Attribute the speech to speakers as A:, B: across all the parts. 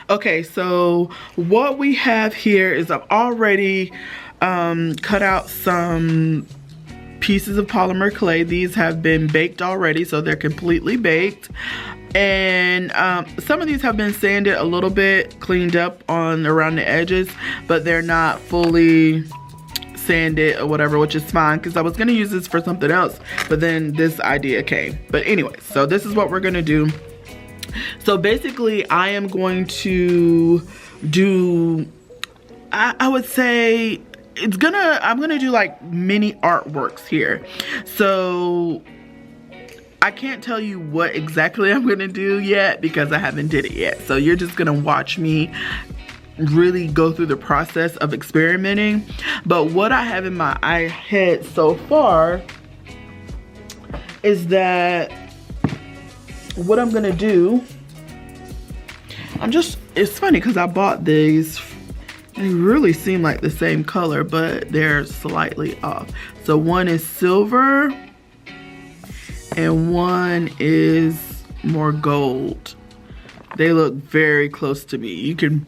A: Okay, so what we have here is I've already cut out some pieces of polymer clay. These have been baked already, so they're completely baked. And some of these have been sanded a little bit, cleaned up on around the edges, but they're not fully sanded or whatever, which is fine because I was gonna use this for something else, but then this idea came. But anyway, so this is what we're gonna do. So basically I am going to do, I would say I'm gonna do like mini artworks here. So I can't tell you what exactly I'm gonna do yet because I haven't did it yet. So you're just gonna watch me really go through the process of experimenting. But what I have in my head so far is that what I'm gonna do, it's funny because I bought these, they really seem like the same color, but they're slightly off. So one is silver and one is more gold. They look very close to me. You can.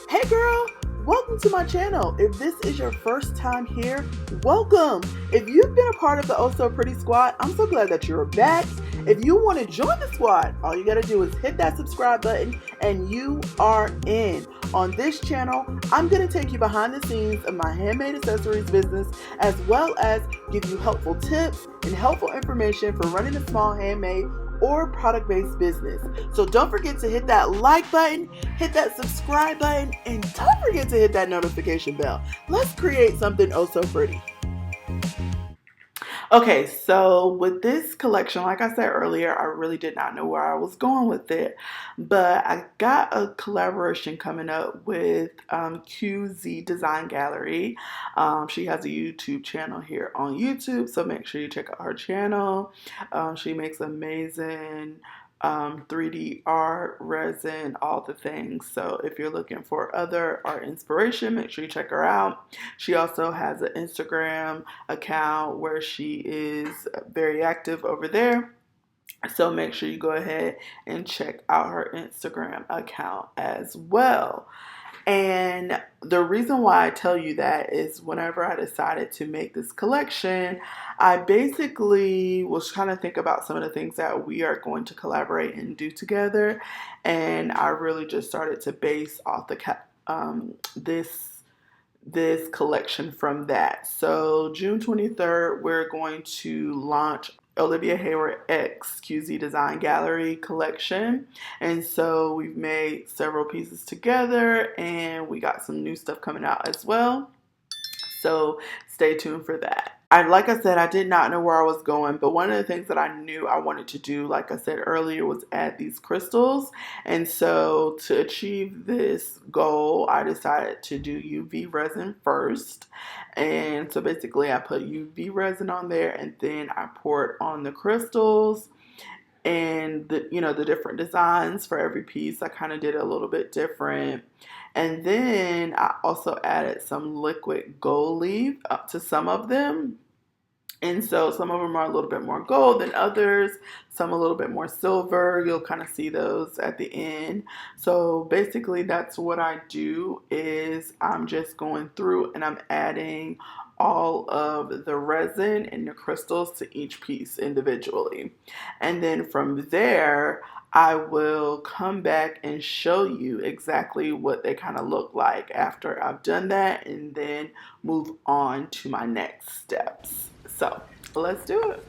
A: Hey girl, welcome to my channel. If this is your first time here, welcome. If you've been a part of the Oh So Pretty squad, I'm so glad that you're back. If you want to join the squad, all you gotta do is hit that subscribe button and you are in. On this channel, I'm gonna take you behind the scenes of my handmade accessories business, as well as give you helpful tips and helpful information for running a small handmade or product-based business. So don't forget to hit that like button, hit that subscribe button, and don't forget to hit that notification bell. Let's create something oh so pretty. Okay, so with this collection, like I said earlier, I really did not know where I was going with it, but I got a collaboration coming up with QZ Design Gallery. She has a YouTube channel here on YouTube, so make sure you check out her channel. She makes amazing 3D art, resin, all the things. So if you're looking for other art inspiration, make sure you check her out. She also has an Instagram account where she is very active over there. So make sure you go ahead and check out her Instagram account as well. And the reason why I tell you that is whenever I decided to make this collection, I basically was trying to think about some of the things that we are going to collaborate and do together. And I really just started to base off the this collection from that. So June 23rd, we're going to launch Olivia Heyward X QZ Design Gallery collection. And so we've made several pieces together and we got some new stuff coming out as well. So stay tuned for that. Like I said, I did not know where I was going, but one of the things that I knew I wanted to do, like I said earlier, was add these crystals. And so to achieve this goal, I decided to do UV resin first. And so basically I put UV resin on there and then I poured on the crystals and the different designs for every piece. I kind of did a little bit different. And then I also added some liquid gold leaf up to some of them. And so some of them are a little bit more gold than others, some a little bit more silver. You'll kind of see those at the end. So basically that's what I do, is I'm just going through and I'm adding all of the resin and the crystals to each piece individually. And then from there, I will come back and show you exactly what they kind of look like after I've done that, and then move on to my next steps. So let's do it.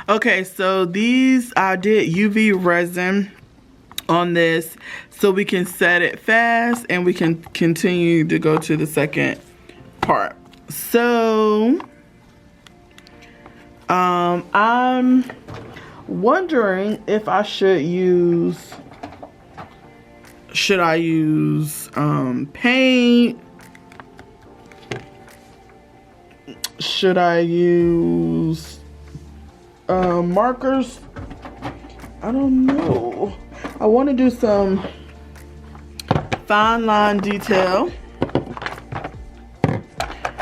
A: Okay, so these, I did UV resin on this so we can set it fast and we can continue to go to the second part. So I'm wondering if I should use paint? Should I use markers? I don't know. I want to do some fine line detail,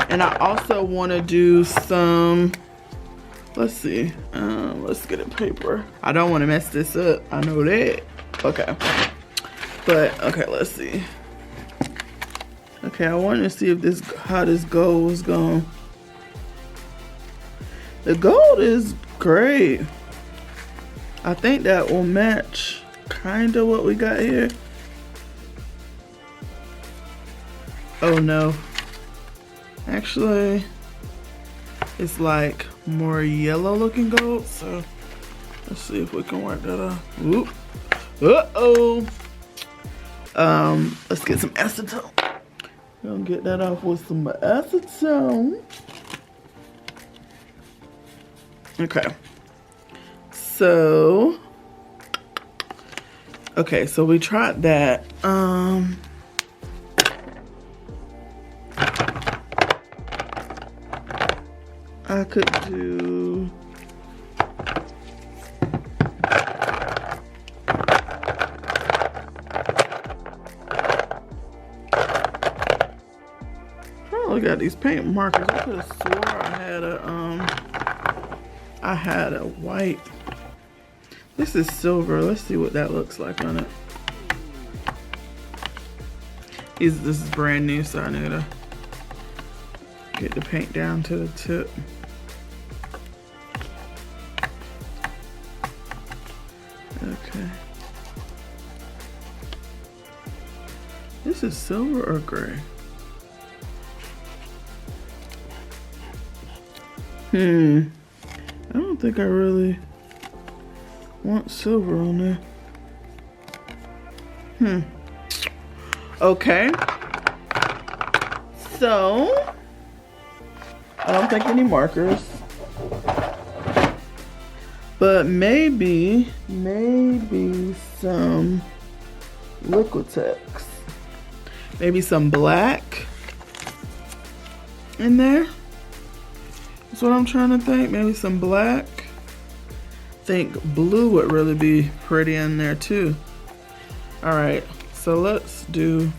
A: and I also want to do some Let's see. Let's get a paper. I don't want to mess this up. I know that. Okay. But okay, let's see. Okay, I want to see if this how this gold was going. The gold is great. I think that will match kind of what we got here. Oh no. Actually, it's like more yellow looking gold. So let's see if we can work that out. Oop. Uh-oh. Let's get some acetone. We're gonna get that off with some acetone. Okay. So, okay, so we tried that. I could do look at these paint markers. I could have swore I had a white. This is silver. Let's see what that looks like on it. This is brand new, so I need to get the paint down to the tip. Okay. This is silver or gray? I don't think I really want silver on there. Okay. So, I don't think any markers. But maybe some Liquitex. Maybe some black in there. That's what I'm trying to think. Maybe some black. I think blue would really be pretty in there too. All right, so let's do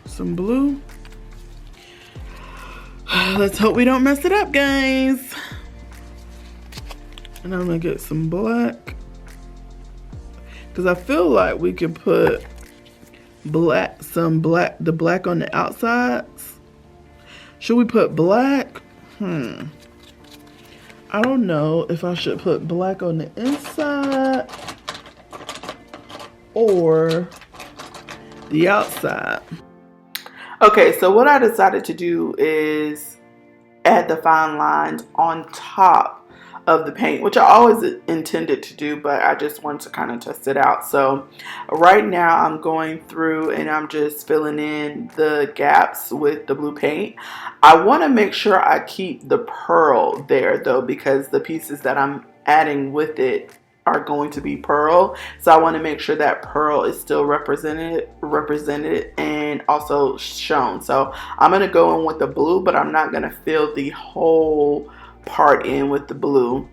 A: some blue. Let's hope we don't mess it up, guys. And I'm gonna get some black, because I feel like we can put the black on the outsides. Should we put black? I don't know if I should put black on the inside or the outside. Okay, so what I decided to do is add the fine lines on top of the paint, which I always intended to do, but I just wanted to kind of test it out. So right now I'm going through and I'm just filling in the gaps with the blue paint. I want to make sure I keep the pearl there though, because the pieces that I'm adding with it are going to be pearl. So I want to make sure that pearl is still represented and also shown. So I'm going to go in with the blue, but I'm not going to fill the whole part in with the blue.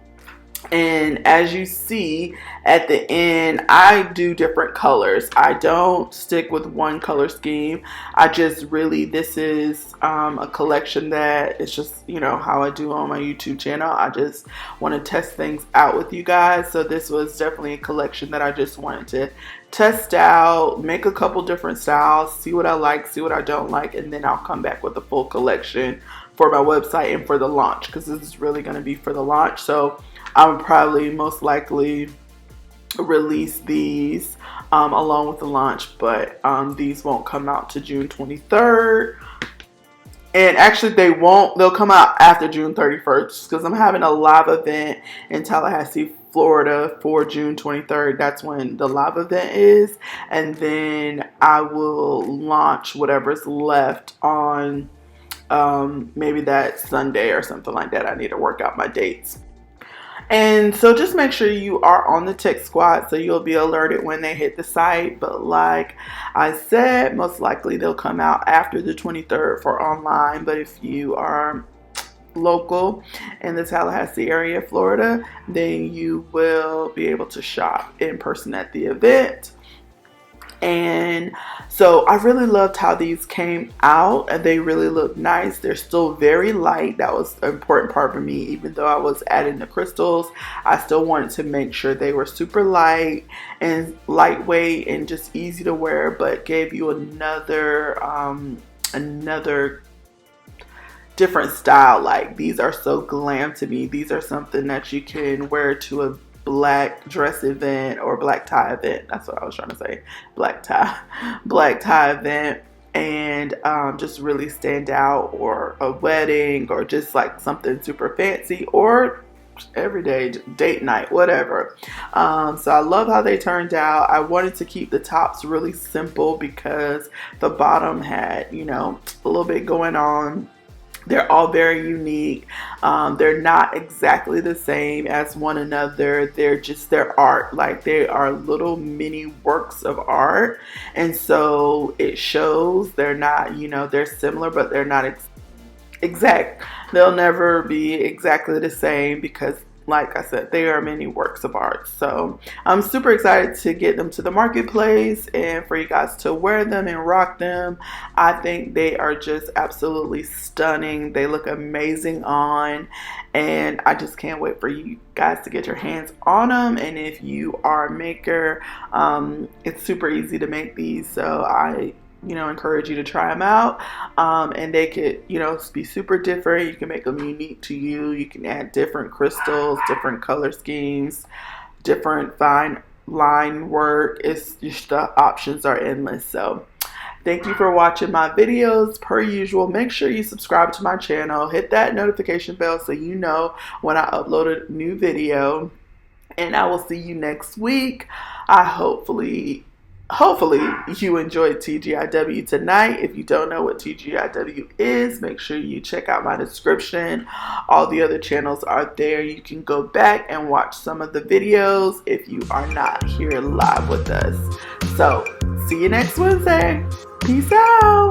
A: And as you see at the end, I do different colors. I don't stick with one color scheme. I just really, this is a collection that is just, you know, how I do on my YouTube channel. I just want to test things out with you guys. So this was definitely a collection that I just wanted to test out, make a couple different styles, see what I like, see what I don't like, and then I'll come back with a full collection for my website and for the launch, because this is really going to be for the launch. So I would probably most likely release these along with the launch, but these won't come out to June 23rd. And actually they'll come out after June 31st, because I'm having a live event in Tallahassee, Florida for June 23rd. That's when the live event is. And then I will launch whatever's left on maybe that Sunday or something like that. I need to work out my dates. And so just make sure you are on the Tech Squad so you'll be alerted when they hit the site. But like I said, most likely they'll come out after the 23rd for online. But if you are local in the Tallahassee area, Florida, then you will be able to shop in person at the event. And so I really loved how these came out, and they really look nice. They're still very light. That was an important part for me. Even though I was adding the crystals, I still wanted to make sure they were super light and lightweight and just easy to wear, but gave you another different style. Like, these are so glam to me. These are something that you can wear to a black dress event or black tie event. That's what I was trying to say. Black tie event, and just really stand out, or a wedding, or just like something super fancy, or everyday date night, whatever. So I love how they turned out. I wanted to keep the tops really simple because the bottom had, you know, a little bit going on. They're all very unique. They're not exactly the same as one another. They're just their art. Like, they are little mini works of art. And so it shows. They're not, you know, they're similar, but they're not exact. They'll never be exactly the same because, like I said, they are many works of art. So I'm super excited to get them to the marketplace and for you guys to wear them and rock them. I think they are just absolutely stunning. They look amazing on, and I just can't wait for you guys to get your hands on them. And if you are a maker, it's super easy to make these. So I encourage you to try them out. And they could, be super different. You can make them unique to you. You can add different crystals, different color schemes, different fine line work. It's just, the options are endless. So thank you for watching my videos. Per usual, make sure you subscribe to my channel. Hit that notification bell so you know when I upload a new video. And I will see you next week. Hopefully you enjoyed TGIW tonight. If you don't know what TGIW is, make sure you check out my description. All the other channels are there. You can go back and watch some of the videos if you are not here live with us. So, see you next Wednesday. Peace out.